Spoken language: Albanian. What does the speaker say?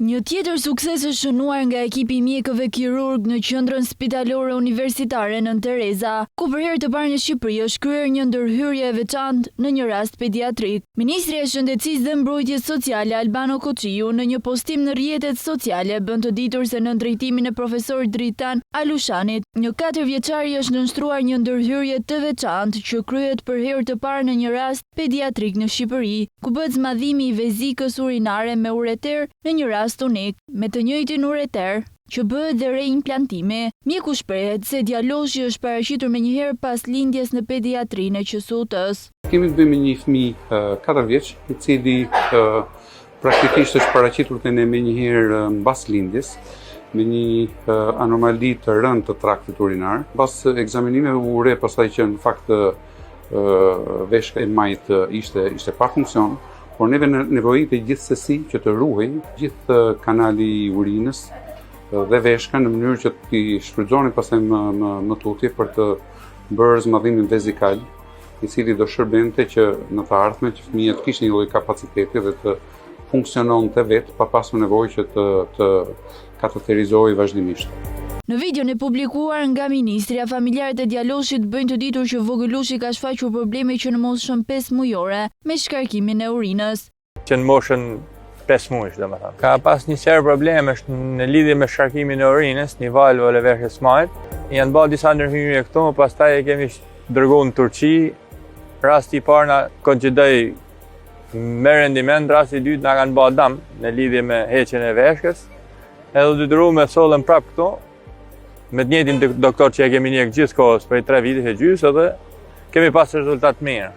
Një tjetër sukses është shënuar nga ekipi mjekëve kirurg në qendrën spitalore universitare Nën Tereza, ku për herë të parë në Shqipëri është kryer një ndërhyrje e veçantë në një rast pediatrik. Ministri i Shëndetësisë dhe Mbrojtjes Sociale Albano Koçiu në një postim në rrjetet sociale bën të ditur se në drejtimin e profesorit Dritan Alushanit, një 4 vjeçari është nënshtruar një ndërhyrje të veçantë që kryhet për herë të parë në një rast pediatrik në Shqipëri, ku bëhet zmadhimi i vezikës urinare me ureter në një rast unik, me të njëjtin ureter, që bëhet dhe reimplantimi. Mjeku shprehet se djaloshi është paraqitur menjëherë pas lindjes në pediatrinë e QSUT-s. Kemi të bëjmë me një fëmijë 4 vjeç, i cili praktikisht është paraqitur te ne menjëherë mbas lindjes, me një anomali të rëndë të traktit urinar. Pas ekzaminimeve u re pastaj që në fakt veshka e majt ishte pa funksion, por neve nevojitet gjithsesi që të ruhej gjithë kanali i urinës dhe veshka në mënyrë që t'i shfrytëzoni pastaj më tutje për të bërë zmadhimin vezikal, i cili do shërbente që në të ardhmen që fëmija të kishte një lloj kapaciteti dhe të funksiononte vetë pa pasur nevojë që të kateterizohej vazhdimisht. Në videon e publikuar nga ministria, familjarët e djaloshit bëjnë të ditur që vogëlushi ka shfaqur probleme që në moshën 5 mujore me shkarkimin e urinës. Që në moshën 5 muaj, domethënë. Ka pas një serë probleme në lidhje me shkarkimin e urinës, një valvë e veshjes majt. Janë bërë disa ndërhyrje këtu, pastaj e kemi dërguar në Turqi. Rasti i parë na koncidoi me rendiment, rasti i dytë na kanë bërë dëm në lidhje me heqjen e veshkës. Edhe u detyruam me sollën prap këtu. Me të njëjtin doktor që e kemi njeh gjithë kohës, prej 3 vite e gjysë, edhe kemi pas rezultat mirë.